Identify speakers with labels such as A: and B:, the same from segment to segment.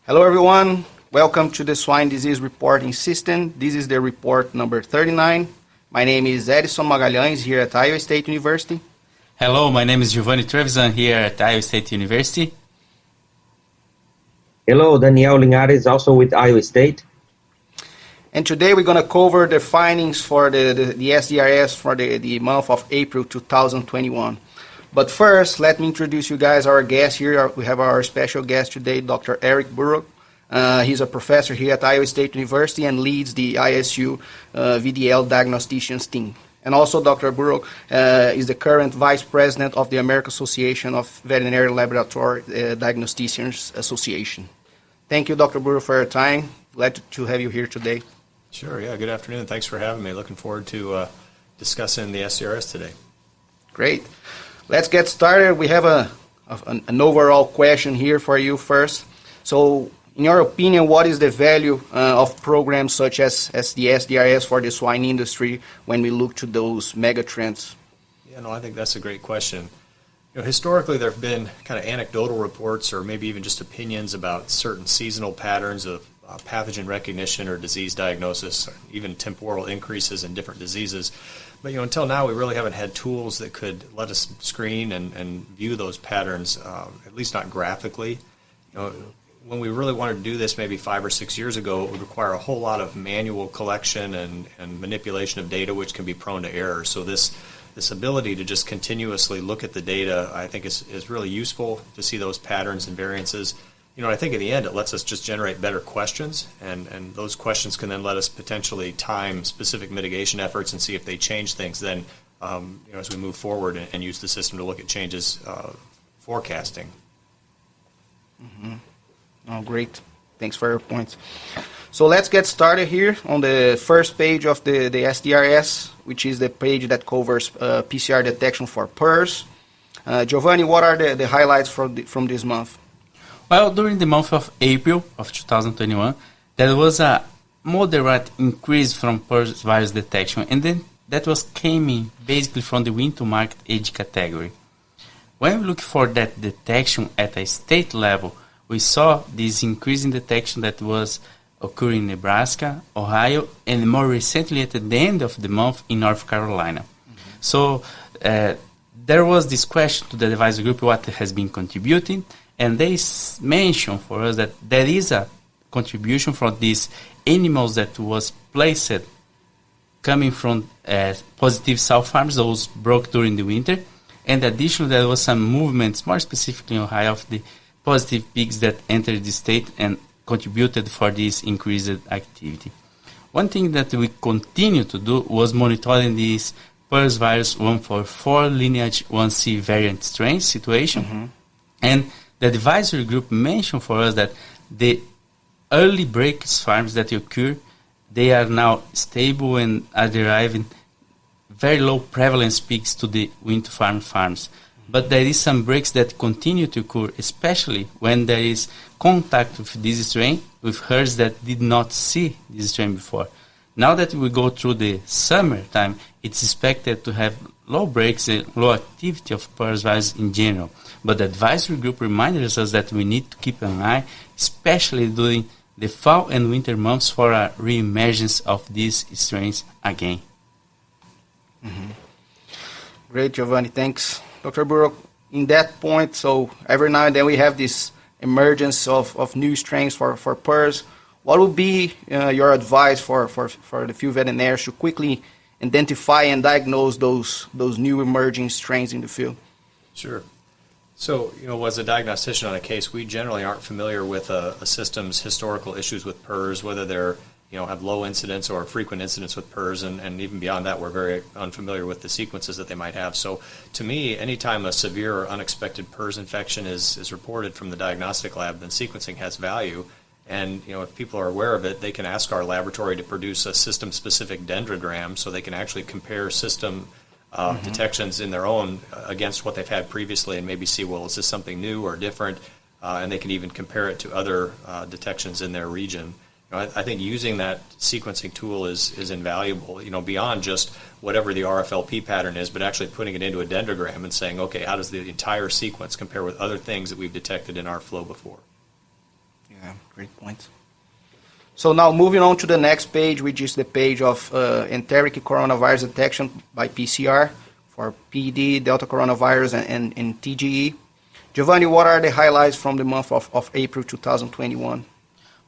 A: Hello everyone, welcome to the Swine Disease Reporting System. This is the report number 39. My name is Edson Magalhães here at Iowa State University.
B: Hello, my name is Giovanni Trevisan here at Iowa State University.
C: Hello, Daniel Linhares, also with Iowa State.
A: And today we're going to cover the findings for the SDRS for the month of April 2021. But first, let me introduce you guys our guest here. We have our special guest today, Dr. Eric Burrough. He's a professor here at Iowa State University and leads the ISU VDL Diagnosticians team. And also Dr. Burrough is the current Vice President of the American Association of Veterinary Laboratory Diagnosticians Association. Thank you, Dr. Burrough, for your time. Glad to have you here today.
D: Sure, yeah, good afternoon. Thanks for having me. Looking forward to discussing the SDRS today.
A: Great. Let's get started. We have an overall question here for you first. So, in your opinion, what is the value of programs such as the SDRS for the swine industry when we look to those mega trends?
D: Yeah, no, I think that's a great question. You know, historically, there have been kind of anecdotal reports or maybe even just opinions about certain seasonal patterns of pathogen recognition or disease diagnosis, or even temporal increases in different diseases. But until now, we really haven't had tools that could let us screen and view those patterns, at least not graphically. When we really wanted to do this maybe 5 or 6 years ago, it would require a whole lot of manual collection and manipulation of data, which can be prone to error. So this ability to just continuously look at the data, I think, is really useful to see those patterns and variances. I think in the end, it lets us just generate better questions, and those questions can then let us potentially time specific mitigation efforts and see if they change things then, as we move forward and use the system to look at changes forecasting.
A: Mm-hmm. Oh, great. Thanks for your points. So let's get started here on the first page of the SDRS, which is the page that covers PCR detection for PRRS. Giovanni, what are the highlights from this month?
B: Well, during the month of April of 2021, there was a moderate increase from PRRS virus detection, and then that was coming basically from the winter market age category. When we look for that detection at a state level, we saw this increase in detection that was occurring in Nebraska, Ohio, and more recently at the end of the month in North Carolina. Mm-hmm. So there was this question to the advisory group what has been contributing, and they mentioned for us that there is a contribution from these animals that was placed coming from positive sow farms, those broke during the winter, and additionally there was some movements, more specifically in Ohio, of the positive pigs that entered the state and contributed for this increased activity. One thing that we continue to do was monitoring this PRRS virus 144 lineage 1C variant strain situation, mm-hmm. and the advisory group mentioned for us that the early breaks farms that occur, they are now stable and are deriving very low prevalence pigs to the winter farms. But there is some breaks that continue to occur, especially when there is contact with this strain with herds that did not see this strain before. Now that we go through the summer time, it's expected to have low breaks and low activity of PRRS virus in general. But the advisory group reminded us that we need to keep an eye, especially during the fall and winter months, for a re-emergence of these strains again.
A: Mm-hmm. Great, Giovanni. Thanks. Dr. Burrough, in that point, so every now and then we have this emergence of new strains for PRRS. What would be your advice for the few veterinarians to quickly identify and diagnose those new emerging strains in the field?
D: Sure. So, as a diagnostician on a case, we generally aren't familiar with a system's historical issues with PRRS, whether they're have low incidence or frequent incidence with PRRS, and even beyond that, we're very unfamiliar with the sequences that they might have. So, to me, anytime a severe or unexpected PRRS infection is reported from the diagnostic lab, then sequencing has value. And if people are aware of it, they can ask our laboratory to produce a system-specific dendrogram, so they can actually compare system mm-hmm. detections in their own against what they've had previously, and maybe see, well, is this something new or different? And they can even compare it to other detections in their region. I think using that sequencing tool is invaluable, beyond just whatever the RFLP pattern is, but actually putting it into a dendrogram and saying, okay, how does the entire sequence compare with other things that we've detected in our flow before?
A: Yeah, great point. So now moving on to the next page, which is the page of enteric coronavirus detection by PCR for PED, Delta coronavirus, and TGE. Giovanni, what are the highlights from the month of April 2021?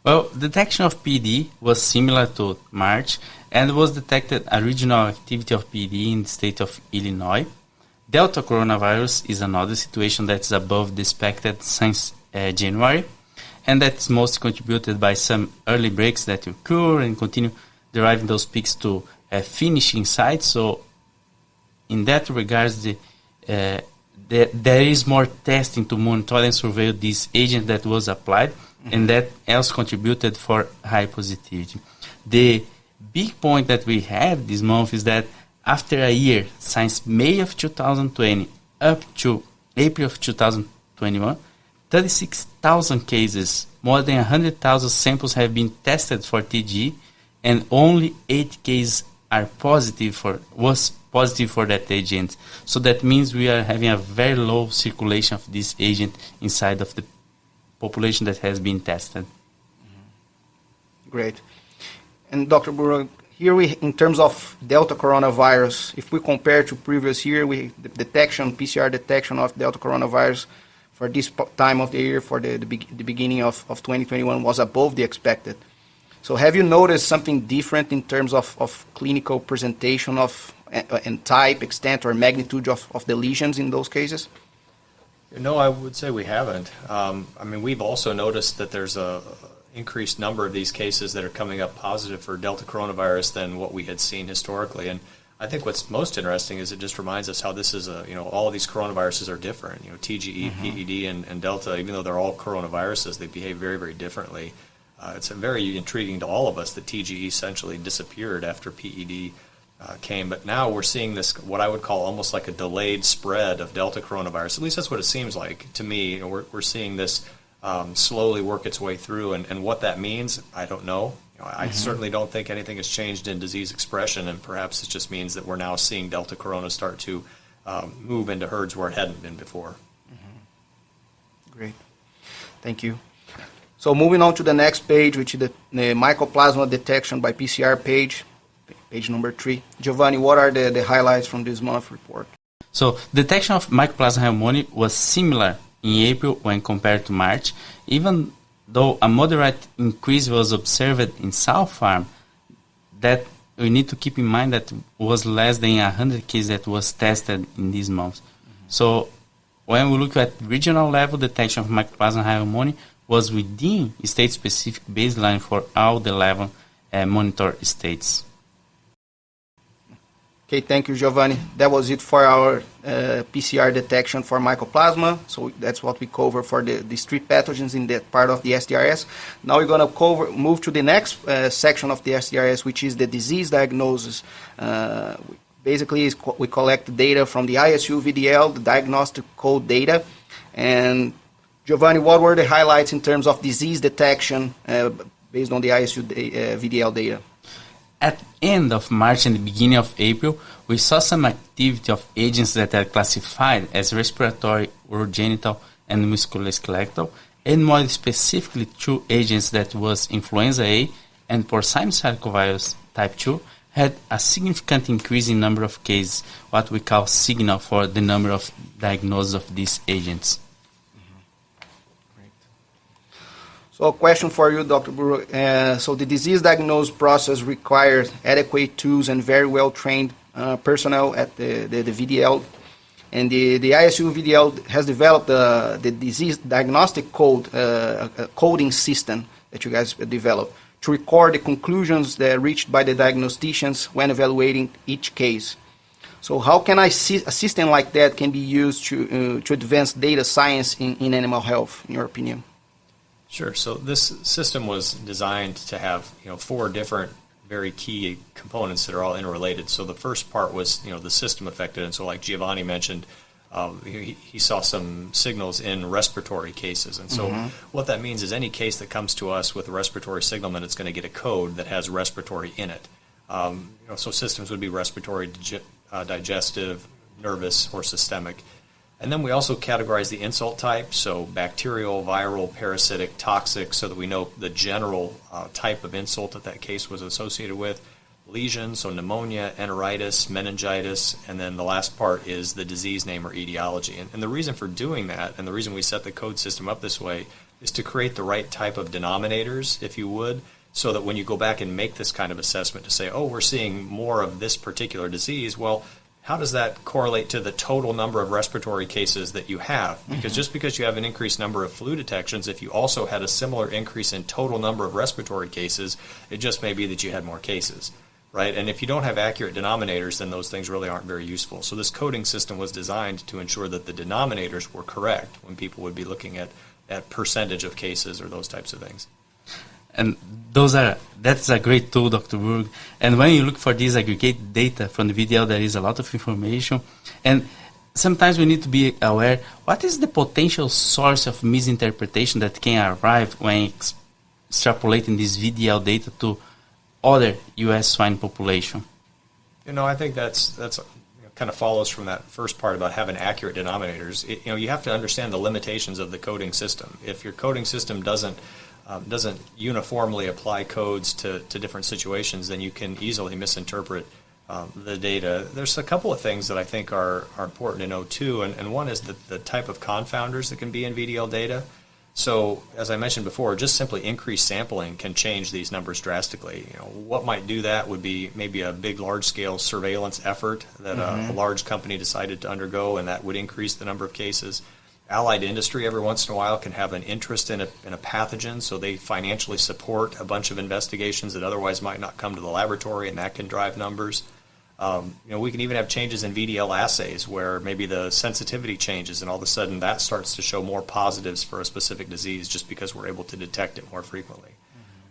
B: Well, detection of PED was similar to March and was detected a regional activity of PED in the state of Illinois. Delta coronavirus is another situation that is above the expected since January, and that's mostly contributed by some early breaks that occur and continue deriving those peaks to finishing sites. So in that regards, there is more testing to monitor and surveil this agent that was applied, and that also contributed for high positivity. The big point that we have this month is that after a year, since May of 2020 up to April of 2021, 36,000 cases, more than 100,000 samples have been tested for TG, and only 8 cases was positive for that agent. So that means we are having a very low circulation of this agent inside of the population that has been tested.
A: Great. And Dr. Burrough, here in terms of Delta coronavirus, if we compare to previous year, the PCR detection of Delta coronavirus for this time of the year, for the beginning of 2021, was above the expected. So have you noticed something different in terms of clinical presentation and type, extent, or magnitude of the lesions in those cases?
D: No, I would say we haven't. We've also noticed that there's a increased number of these cases that are coming up positive for Delta coronavirus than what we had seen historically. And I think what's most interesting is it just reminds us how this is all of these coronaviruses are different. TGE, PED, and Delta, even though they're all coronaviruses, they behave very, very differently. It's very intriguing to all of us that TGE essentially disappeared after PED came, but now we're seeing this, what I would call almost like a delayed spread of Delta coronavirus. At least that's what it seems like to me. We're seeing this slowly work its way through, and what that means, I don't know. I certainly don't think anything has changed in disease expression, and perhaps it just means that we're now seeing Delta corona start to move into herds where it hadn't been before.
A: Great. Thank you. So moving on to the next page, which is the Microplasma detection by PCR page number 3. Giovanni, what are the highlights from this month report?
B: So detection of Microplasma pneumoniae was similar in April when compared to March, even though a moderate increase was observed in sow farm. That we need to keep in mind that was less than 100 cases that was tested in this month. So when we look at regional level, detection of Microplasma pneumoniae was within state-specific baseline for all the 11 monitor states.
A: Okay, thank you, Giovanni. That was it for our PCR detection for Mycoplasma. So that's what we cover for the street pathogens in that part of the SDRS. Now we're going to move to the next section of the SDRS, which is the disease diagnosis. Basically, we collect data from the ISU VDL, the Diagnostic Code data. And Giovanni, what were the highlights in terms of disease detection based on the ISU VDL data?
B: At end of March and the beginning of April, we saw some activity of agents that are classified as respiratory, urogenital, and musculoskeletal, and more specifically 2 agents that was influenza A and porcine circovirus type 2 had a significant increase in number of cases, what we call signal for the number of diagnoses of these agents.
A: So a question for you, Dr. Burrough. So the disease diagnosis process requires adequate tools and very well-trained personnel at the VDL. And the ISU VDL has developed the disease diagnostic code, a coding system that you guys developed to record the conclusions that are reached by the diagnosticians when evaluating each case. So how can a system like that can be used to advance data science in animal health, in your opinion?
D: Sure. So this system was designed to have 4 different very key components that are all interrelated. So the first part was the system affected, and so like Giovanni mentioned, he saw some signals in respiratory cases, and so what that means is any case that comes to us with a respiratory signalment, it's going to get a code that has respiratory in it. So systems would be respiratory, digestive, nervous, or systemic. And then we also categorize the insult type, so bacterial, viral, parasitic, toxic, so that we know the general type of insult that case was associated with. Lesion, so pneumonia, enteritis, meningitis, and then the last part is the disease name or etiology. And the reason for doing that, and the reason we set the code system up this way, is to create the right type of denominators, if you would, so that when you go back and make this kind of assessment to say, oh, we're seeing more of this particular disease, well, how does that correlate to the total number of respiratory cases that you have? Because just because you have an increased number of flu detections, if you also had a similar increase in total number of respiratory cases, it just may be that you had more cases, right? And if you don't have accurate denominators, then those things really aren't very useful. So this coding system was designed to ensure that the denominators were correct when people would be looking at percentage of cases or those types of things.
B: And that's a great tool, Dr. Burrough. And when you look for these aggregate data from the VDL, there is a lot of information. And sometimes we need to be aware, what is the potential source of misinterpretation that can arrive when extrapolating this VDL data to other U.S. swine population?
D: I think that's kind of follows from that first part about having accurate denominators. You have to understand the limitations of the coding system. If your coding system doesn't uniformly apply codes to different situations, then you can easily misinterpret the data. There's a couple of things that I think are important to know too, and one is the type of confounders that can be in VDL data. So, as I mentioned before, just simply increased sampling can change these numbers drastically. What might do that would be maybe a big, large-scale surveillance effort that a large company decided to undergo, and that would increase the number of cases. Allied industry every once in a while can have an interest in a pathogen, so they financially support a bunch of investigations that otherwise might not come to the laboratory, and that can drive numbers. We can even have changes in VDL assays where maybe the sensitivity changes, and all of a sudden that starts to show more positives for a specific disease just because we're able to detect it more frequently.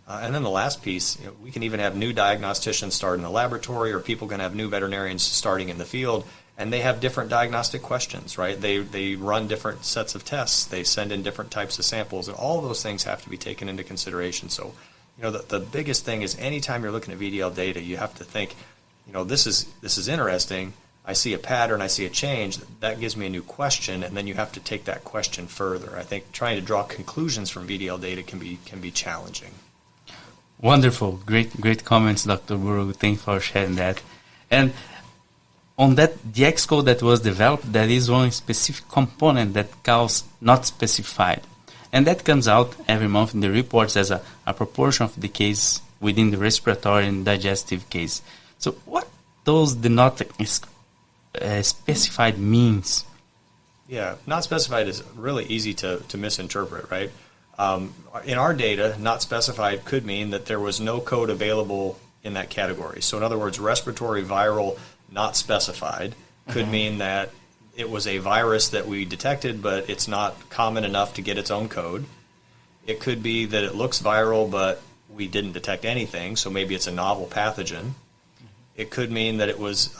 D: And then the last piece, we can even have new diagnosticians start in the laboratory, or people can have new veterinarians starting in the field, and they have different diagnostic questions, right? They run different sets of tests. They send in different types of samples, and all of those things have to be taken into consideration. So, the biggest thing is anytime you're looking at VDL data, you have to think, this is interesting. I see a pattern, I see a change. That gives me a new question, and then you have to take that question further. I think trying to draw conclusions from VDL data can be challenging.
B: Wonderful, great comments, Dr. Burrough. Thanks for sharing that. And on that DX code that was developed, there is one specific component that calls not specified. And that comes out every month in the reports as a proportion of the case within the respiratory and digestive case. So what does the not specified means?
D: Yeah, not specified is really easy to misinterpret, right? In our data, not specified could mean that there was no code available in that category. So in other words, respiratory viral not specified could mean that it was a virus that we detected, but it's not common enough to get its own code. It could be that it looks viral, but we didn't detect anything, so maybe it's a novel pathogen. It could mean that it was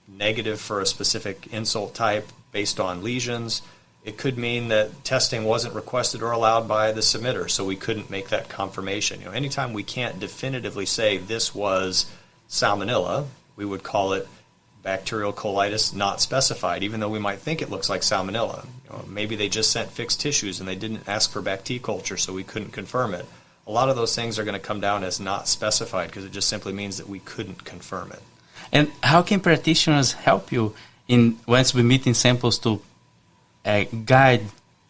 D: negative for a specific insult type based on lesions. It could mean that testing wasn't requested or allowed by the submitter, so we couldn't make that confirmation. Anytime we can't definitively say this was salmonella, we would call it bacterial colitis not specified, even though we might think it looks like salmonella. Maybe they just sent fixed tissues and they didn't ask for Bac-T culture, so we couldn't confirm it. A lot of those things are going to come down as not specified because it just simply means that we couldn't confirm it.
B: And how can practitioners help you in when submitting samples to guide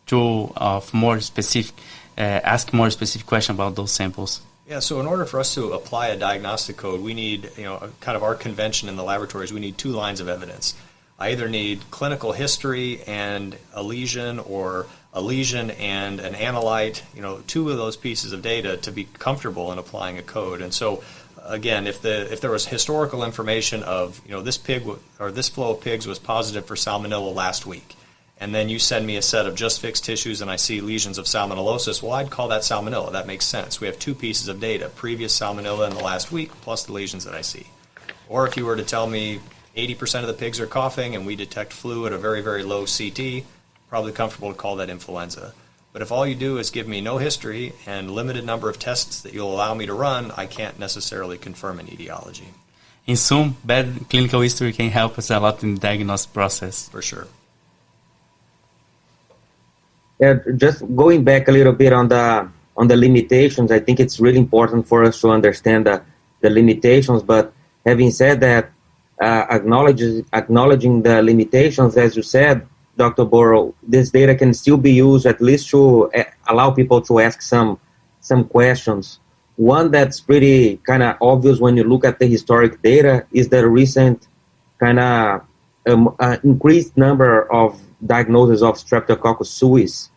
B: to more specific, ask more specific questions about those samples?
D: Yeah, so in order for us to apply a diagnostic code, we need, kind of our convention in the laboratories, we need two lines of evidence. I either need clinical history and a lesion, or a lesion and an analyte, two of those pieces of data to be comfortable in applying a code. And so, again, if there was historical information of, this pig or this flow of pigs was positive for salmonella last week, and then you send me a set of just fixed tissues and I see lesions of salmonellosis, well, I'd call that salmonella. That makes sense. We have two pieces of data, previous salmonella in the last week plus the lesions that I see. Or if you were to tell me 80% of the pigs are coughing and we detect flu at a very, very low CT, probably comfortable to call that influenza. But if all you do is give me no history and limited number of tests that you'll allow me to run, I can't necessarily confirm an etiology.
B: In sum, bad clinical history can help us a lot in the diagnostic process.
D: For sure.
C: Just going back a little bit on the limitations, I think it's really important for us to understand the limitations. But having said that, acknowledging the limitations, as you said, Dr. Burrough, this data can still be used at least to allow people to ask some questions. One that's pretty kind of obvious when you look at the historic data is the recent kind of increased number of diagnoses of Streptococcus suis.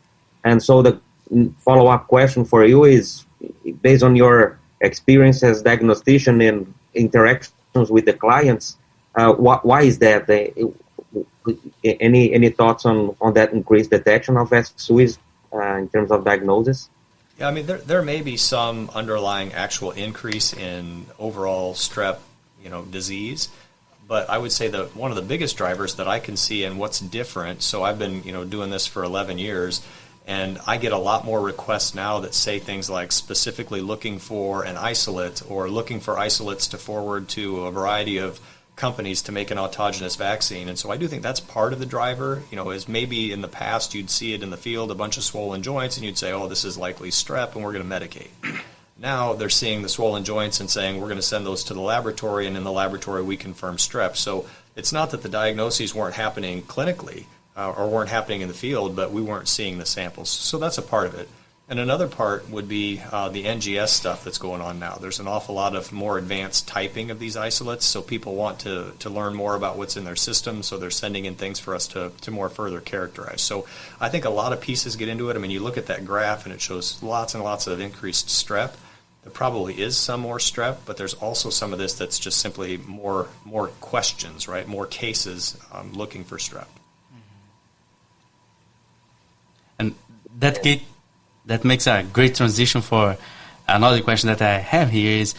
C: And so the follow-up question for you is, based on your experience as diagnostician and interactions with the clients, why is that? Any thoughts on that increased detection of S. suis in terms of diagnosis?
D: Yeah, I mean, there may be some underlying actual increase in overall strep, disease, but I would say that one of the biggest drivers that I can see and what's different. So I've been, doing this for 11 years, and I get a lot more requests now that say things like specifically looking for an isolate or looking for isolates to forward to a variety of companies to make an autogenous vaccine. And so I do think that's part of the driver, is maybe in the past you'd see it in the field, a bunch of swollen joints, and you'd say, oh, this is likely strep, and we're going to medicate. Now they're seeing the swollen joints and saying, we're going to send those to the laboratory, and in the laboratory we confirm strep. So it's not that the diagnoses weren't happening clinically or weren't happening in the field, but we weren't seeing the samples. So that's a part of it. And another part would be the NGS stuff that's going on now. There's an awful lot of more advanced typing of these isolates, so people want to learn more about what's in their system, so they're sending in things for us to more further characterize. So I think a lot of pieces get into it. I mean, you look at that graph and it shows lots and lots of increased strep. There probably is some more strep, but there's also some of this that's just simply more questions, right? More cases looking for strep.
B: And that makes a great transition for another question that I have here is,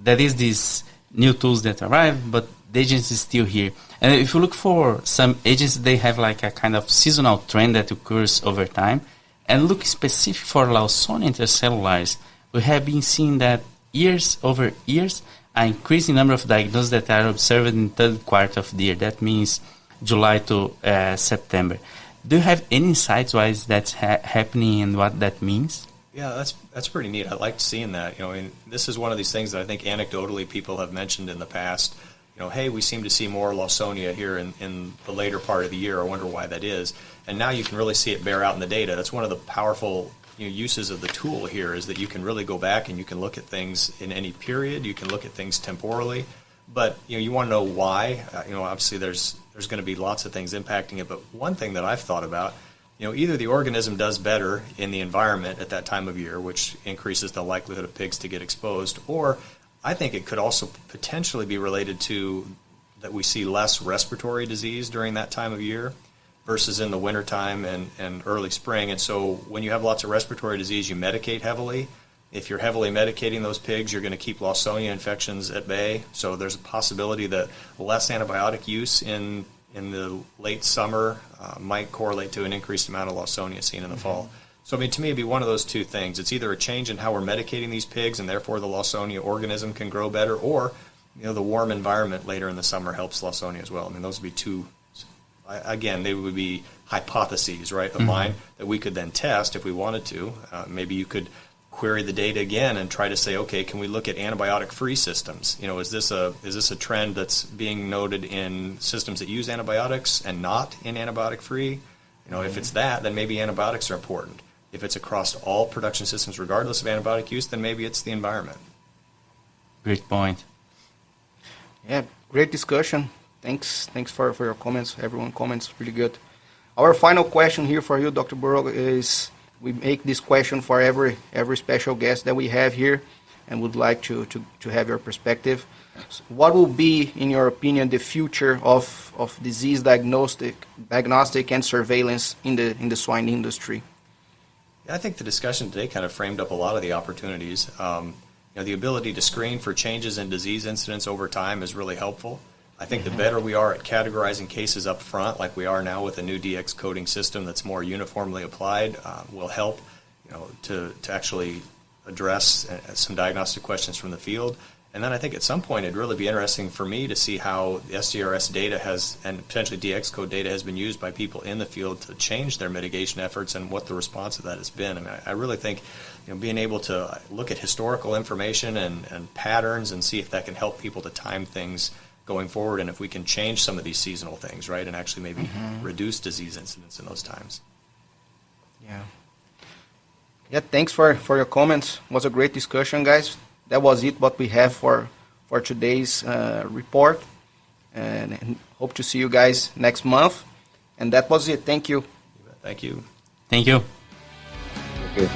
B: that is these new tools that arrive, but the agency is still here. And if you look for some agencies, they have like a kind of seasonal trend that occurs over time. And look specific for Lawsonia intercellularis, we have been seeing that years over years, an increasing number of diagnoses that are observed in the third quarter of the year. That means July to September. Do you have any insights why that's happening and what that means?
D: Yeah, that's pretty neat. I liked seeing that. And this is one of these things that I think anecdotally people have mentioned in the past. Hey, we seem to see more Lawsonia here in the later part of the year. I wonder why that is. And now you can really see it bear out in the data. That's one of the powerful uses of the tool here, is that you can really go back and you can look at things in any period. You can look at things temporally. But you want to know why. Obviously there's going to be lots of things impacting it. But one thing that I've thought about, either the organism does better in the environment at that time of year, which increases the likelihood of pigs to get exposed, or I think it could also potentially be related to that we see less respiratory disease during that time of year versus in the wintertime and early spring. And so when you have lots of respiratory disease, you medicate heavily. If you're heavily medicating those pigs, you're going to keep Lawsonia infections at bay. So there's a possibility that less antibiotic use in the late summer might correlate to an increased amount of Lawsonia seen in the fall. So, to me, it'd be one of those two things. It's either a change in how we're medicating these pigs, and therefore the Lawsonia organism can grow better, or, the warm environment later in the summer helps Lawsonia as well. Those would be two, again, they would be hypotheses, right, of mine that we could then test if we wanted to. Maybe you could query the data again and try to say, okay, can we look at antibiotic-free systems? Is this a trend that's being noted in systems that use antibiotics and not in antibiotic-free? If it's that, then maybe antibiotics are important. If it's across all production systems, regardless of antibiotic use, then maybe it's the environment.
B: Great point.
A: Yeah, great discussion. Thanks for your comments. Everyone comments really good. Our final question here for you, Dr. Burrough, is we make this question for every special guest that we have here, and would like to have your perspective. So what will be, in your opinion, the future of disease diagnostic and surveillance in the swine industry?
D: I think the discussion today kind of framed up a lot of the opportunities. The ability to screen for changes in disease incidence over time is really helpful. I think the better we are at categorizing cases up front, like we are now with a new DX coding system that's more uniformly applied, will help, to actually address some diagnostic questions from the field. And then I think at some point it'd really be interesting for me to see how the SDRS data has, and potentially DX code data, has been used by people in the field to change their mitigation efforts and what the response of that has been. I mean, I really think being able to look at historical information and patterns and see if that can help people to time things going forward, and if we can change some of these seasonal things, right, and actually maybe reduce disease incidence in those times.
A: Yeah. Yeah, thanks for your comments. It was a great discussion, guys. That was it, what we have for today's report. And hope to see you guys next month. And that was it. Thank you.
D: Thank you.
B: Thank you.
C: Thank you.